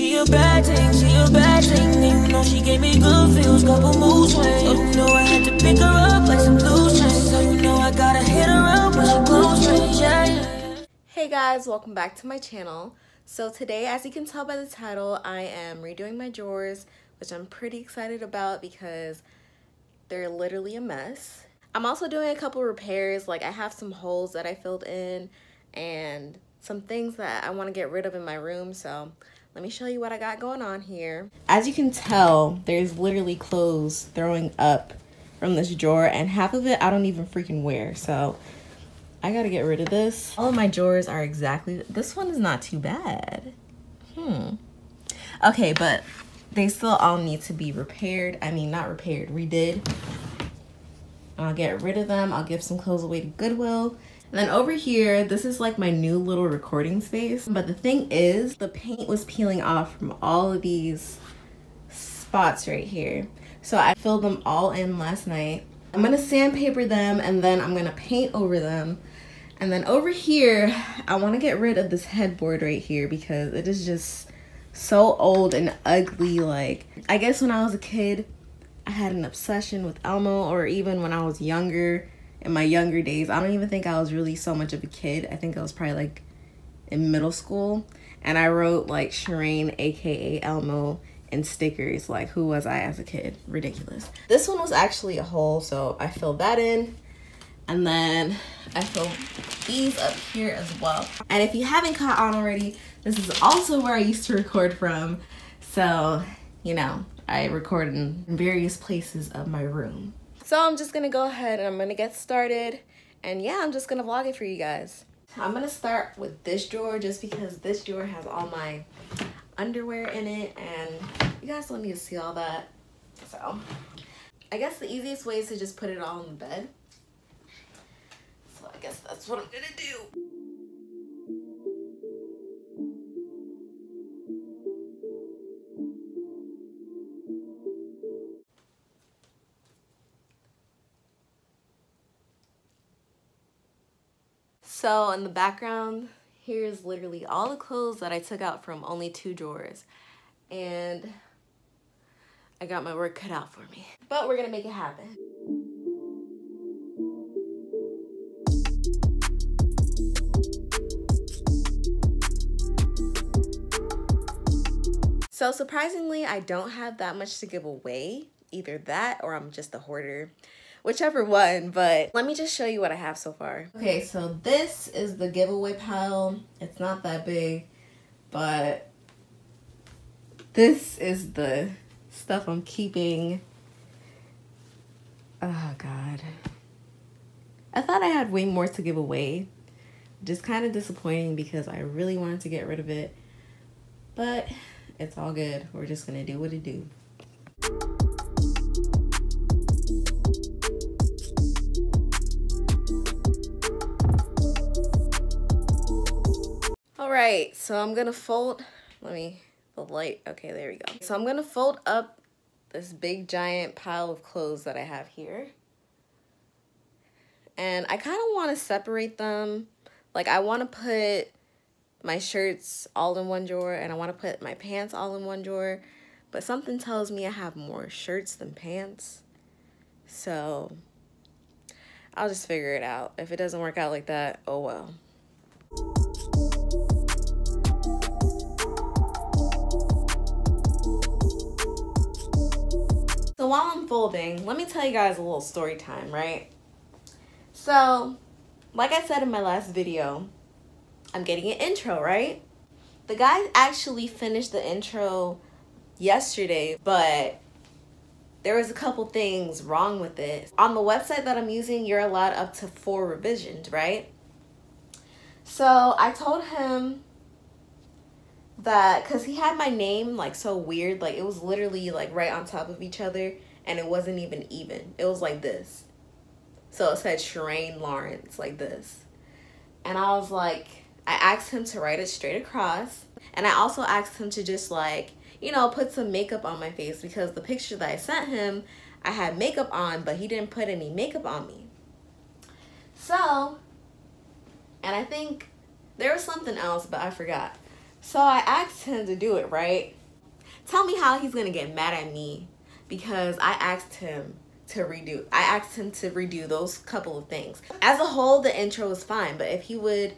She a bad thing, she a bad thing. And you know she gave me good feels, couple mood swings. So you know I had to pick her up like some loose change. So you know I gotta hit her up when she close range, yeah. Hey guys, welcome back to my channel. So today, as you can tell by the title, I am redoing my drawers, which I'm pretty excited about because they're literally a mess. I'm also doing a couple repairs, like I have some holes that I filled in and some things that I want to get rid of in my room. So let me show you what I got going on here. As you can tell, there's literally clothes throwing up from this drawer, and half of it I don't even freaking wear. So I gotta get rid of this. All of my drawers are exactly, this one is not too bad. Okay, but they still all need to be repaired. I mean, not repaired, redid. I'll get rid of them. I'll give some clothes away to Goodwill. And then over here, this is like my new little recording space. But the thing is, the paint was peeling off from all of these spots right here. So I filled them all in last night. I'm gonna sandpaper them and then I'm gonna paint over them. And then over here, I wanna get rid of this headboard right here because it is just so old and ugly. Like, I guess when I was a kid, I had an obsession with Elmo, or even when I was younger, in my younger days. I don't even think I was really so much of a kid. I think I was probably like in middle school. And I wrote like Shireen, AKA Elmo, in stickers. Like, who was I as a kid? Ridiculous. This one was actually a hole, so I filled that in. And then I filled these up here as well. And if you haven't caught on already, this is also where I used to record from. So, you know, I record in various places of my room. So I'm just gonna go ahead and I'm gonna get started. And yeah, I'm just gonna vlog it for you guys. I'm gonna start with this drawer just because this drawer has all my underwear in it and you guys don't need to see all that. So I guess the easiest way is to just put it all in the bed. So I guess that's what I'm gonna do. So in the background, here's literally all the clothes that I took out from only 2 drawers. And I got my work cut out for me. But we're gonna make it happen. So surprisingly, I don't have that much to give away. Either that or I'm just a hoarder. Whichever one, but let me just show you what I have so far. Okay, so this is the giveaway pile. It's not that big, but this is the stuff I'm keeping. Oh God. I thought I had way more to give away. Just kind of disappointing because I really wanted to get rid of it, but it's all good. We're just gonna do what it do. Alright, so I'm gonna fold, the light, okay, there we go. So I'm gonna fold up this big giant pile of clothes that I have here. And I kind of want to separate them. Like, I want to put my shirts all in one drawer and I want to put my pants all in one drawer. But something tells me I have more shirts than pants. So I'll just figure it out. If it doesn't work out like that, oh well. So while I'm folding, let me tell you guys a little story time, right? So, like I said in my last video, I'm getting an intro, right? The guy actually finished the intro yesterday, but there was a couple things wrong with it. On the website that I'm using, you're allowed up to 4 revisions, right? So I told him that, because he had my name like so weird, like it was literally like right on top of each other and it wasn't even. It was like this. So it said Shireen Lawrence like this. And I was like, I asked him to write it straight across. And I also asked him to just like, you know, put some makeup on my face because the picture that I sent him, I had makeup on, but he didn't put any makeup on me. So, and I think there was something else, but I forgot. So I asked him to do it, right? Tell me how he's gonna get mad at me because I asked him to redo those couple of things. As a whole, the intro was fine, but if he would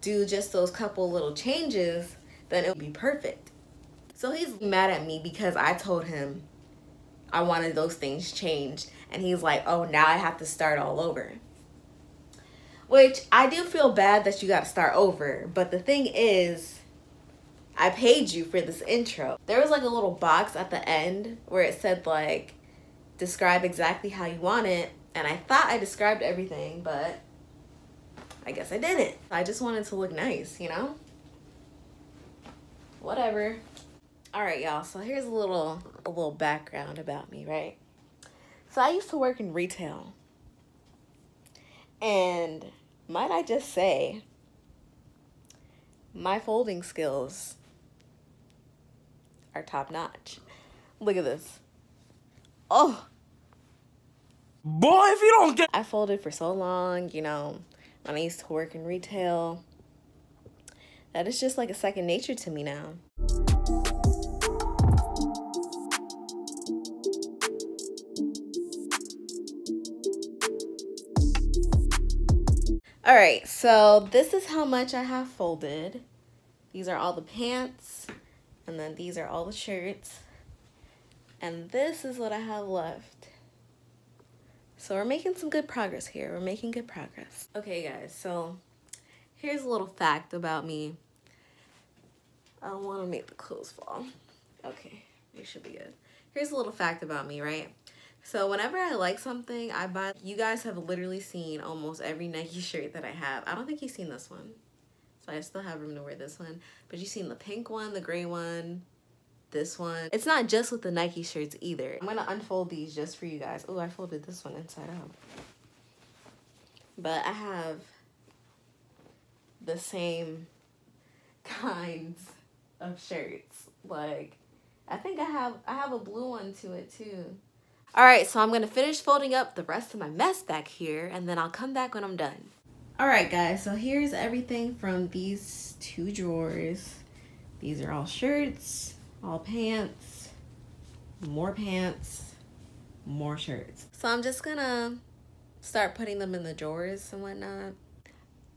do just those couple little changes, then it would be perfect. So he's mad at me because I told him I wanted those things changed, and he's like, oh, now I have to start all over. Which I do feel bad that you got to start over, but the thing is, I paid you for this intro. There was like a little box at the end where it said like, describe exactly how you want it, and I thought I described everything, but I guess I didn't. I just wanted to look nice, you know? Whatever. All right, y'all, so here's a little background about me, right? So I used to work in retail, and might I just say, my folding skills are top notch. Look at this. Oh. Boy, if you don't get... I folded for so long, you know, when I used to work in retail, that is just like a second nature to me now. All right, so this is how much I have folded. These are all the pants, and then these are all the shirts, and this is what I have left. So we're making some good progress here. We're making good progress. Okay, guys, so here's a little fact about me. I don't want to make the clothes fall. Okay, they should be good. Here's a little fact about me, right? So whenever I like something, I buy. You guys have literally seen almost every Nike shirt that I have. I don't think you've seen this one. So I still have room to wear this one. But you've seen the pink one, the gray one, this one. It's not just with the Nike shirts either. I'm gonna unfold these just for you guys. Oh, I folded this one inside out. But I have the same kinds of shirts. Like, I think I have a blue one to it too. All right, so I'm gonna finish folding up the rest of my mess back here, and then I'll come back when I'm done. All right, guys, so here's everything from these two drawers. These are all shirts, all pants, more shirts. So I'm just gonna start putting them in the drawers and whatnot.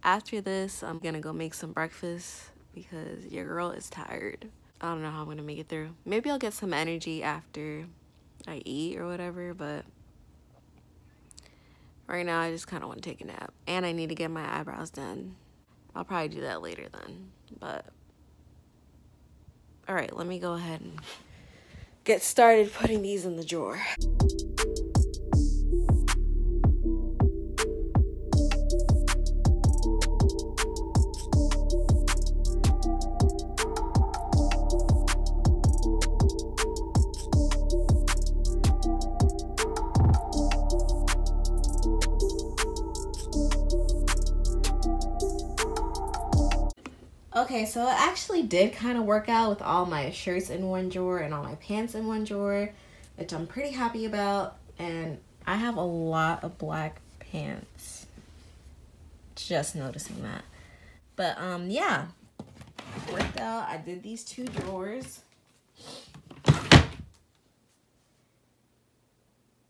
After this, I'm gonna go make some breakfast because your girl is tired. I don't know how I'm gonna make it through. Maybe I'll get some energy after I eat or whatever, but right now I just kind of want to take a nap, and I need to get my eyebrows done. I'll probably do that later then, but all right, let me go ahead and get started putting these in the drawer. Okay, so it actually did kind of work out with all my shirts in one drawer and all my pants in one drawer, which I'm pretty happy about. And I have a lot of black pants. Just noticing that. But yeah, it worked out. I did these two drawers.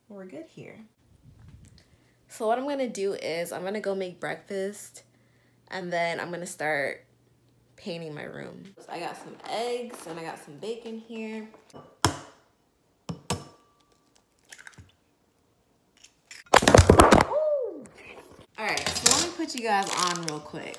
We're good here. So what I'm gonna do is I'm gonna go make breakfast, and then I'm gonna start painting my room. So I got some eggs and I got some bacon here. Alright, so let me put you guys on real quick.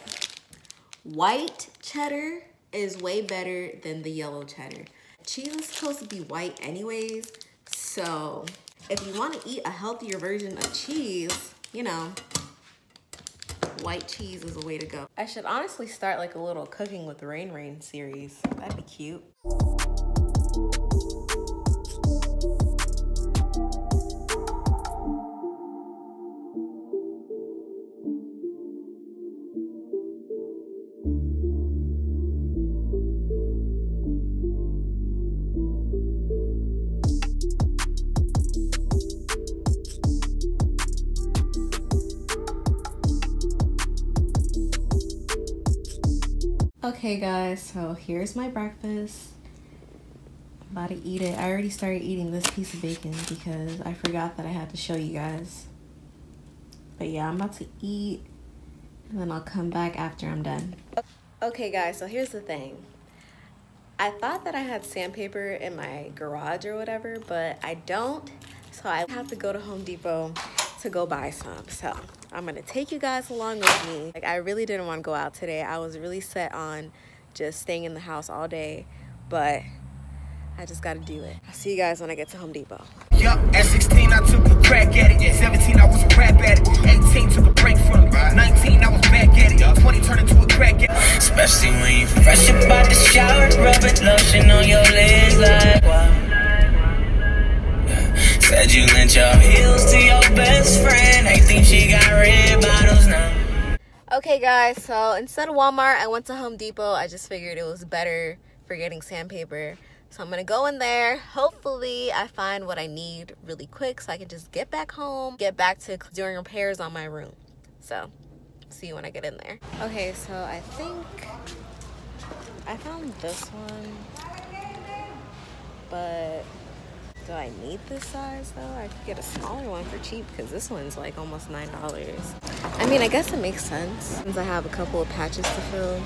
White cheddar is way better than the yellow cheddar. Cheese is supposed to be white anyways, so if you want to eat a healthier version of cheese, you know, white cheese is the way to go. I should honestly start like a little Cooking with Rain series. That'd be cute. Okay guys, so here's my breakfast. I'm about to eat it. I already started eating this piece of bacon because I forgot that I had to show you guys. But yeah, I'm about to eat and then I'll come back after I'm done. Okay guys, so here's the thing. I thought that I had sandpaper in my garage or whatever, but I don't. So I have to go to Home Depot to go buy some. So I'm gonna take you guys along with me. Like, I really didn't want to go out today. I was really set on just staying in the house all day, but I just gotta do it. I'll see you guys when I get to Home Depot. Yup, at 16 I took a crack at it. 17 I was a rap at it. 18 took a break from it. 19 I was back at it. 20 turned into a crack at it. Especially when you fresh about the shower, rubbing lotion on your legs like wow. Said you lent your heels to your best friend. I think she got red bottles now. Okay guys, so instead of Walmart, I went to Home Depot. I just figured it was better for getting sandpaper. So I'm gonna go in there. Hopefully I find what I need really quick so I can just get back home, get back to doing repairs on my room. So see you when I get in there. Okay, so I think I found this one, but do I need this size though? I could get a smaller one for cheap because this one's like almost $9. I mean, I guess it makes sense since I have a couple of patches to fill.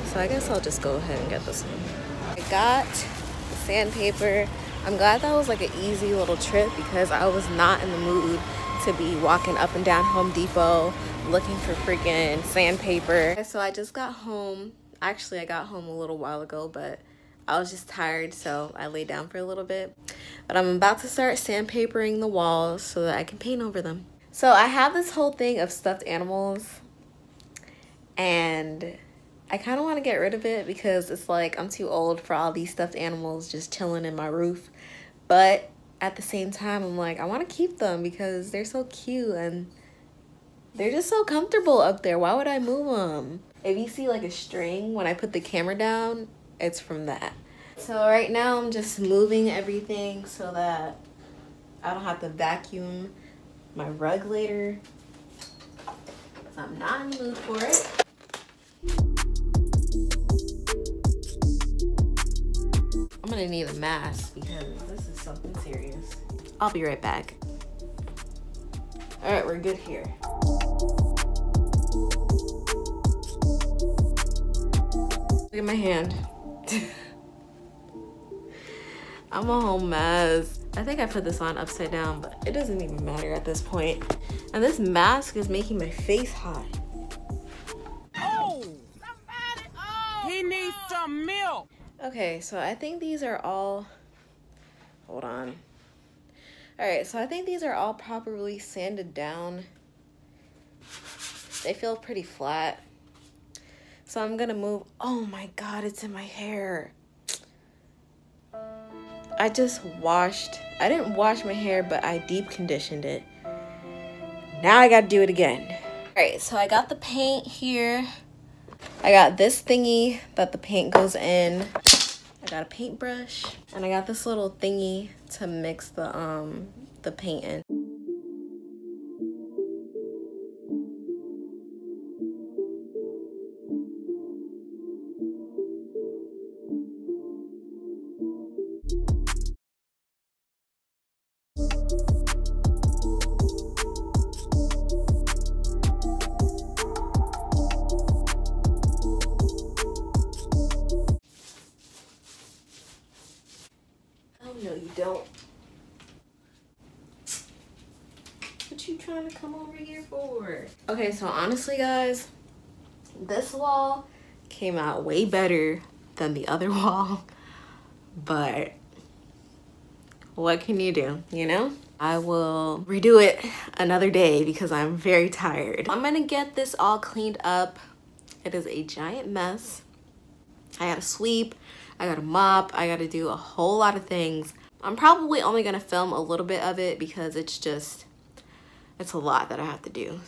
So I guess I'll just go ahead and get this one. I got the sandpaper. I'm glad that was like an easy little trip because I was not in the mood to be walking up and down Home Depot looking for freaking sandpaper. So I just got home. Actually, I got home a little while ago, but I was just tired, so I laid down for a little bit. But I'm about to start sandpapering the walls so that I can paint over them. So I have this whole thing of stuffed animals, and I kind of want to get rid of it because it's like I'm too old for all these stuffed animals just chilling in my roof. But at the same time, I'm like, I want to keep them because they're so cute and they're just so comfortable up there. Why would I move them? If you see like a string when I put the camera down, it's from that. So right now I'm just moving everything so that I don't have to vacuum my rug later because I'm not in the mood for it. I'm gonna need a mask because this is something serious. I'll be right back. All right, we're good here. Look at my hand. I'm a whole mess. I think I put this on upside down, but it doesn't even matter at this point. And this mask is making my face hot. Oh, somebody! Oh, he needs some milk. Okay, so I think these are all, hold on. All right, so I think these are all properly sanded down. They feel pretty flat. So I'm gonna move, oh my God, it's in my hair. I just washed, I didn't wash my hair, but I deep conditioned it. Now I gotta do it again. All right, so I got the paint here. I got this thingy that the paint goes in. I got a paintbrush, and I got this little thingy to mix the paint in. No, you don't. What you trying to come over here for? Okay, so honestly, guys, this wall came out way better than the other wall, but what can you do, you know? I will redo it another day because I'm very tired. I'm gonna get this all cleaned up. It is a giant mess. I gotta sweep, I gotta mop, I gotta do a whole lot of things. I'm probably only gonna film a little bit of it because it's a lot that I have to do.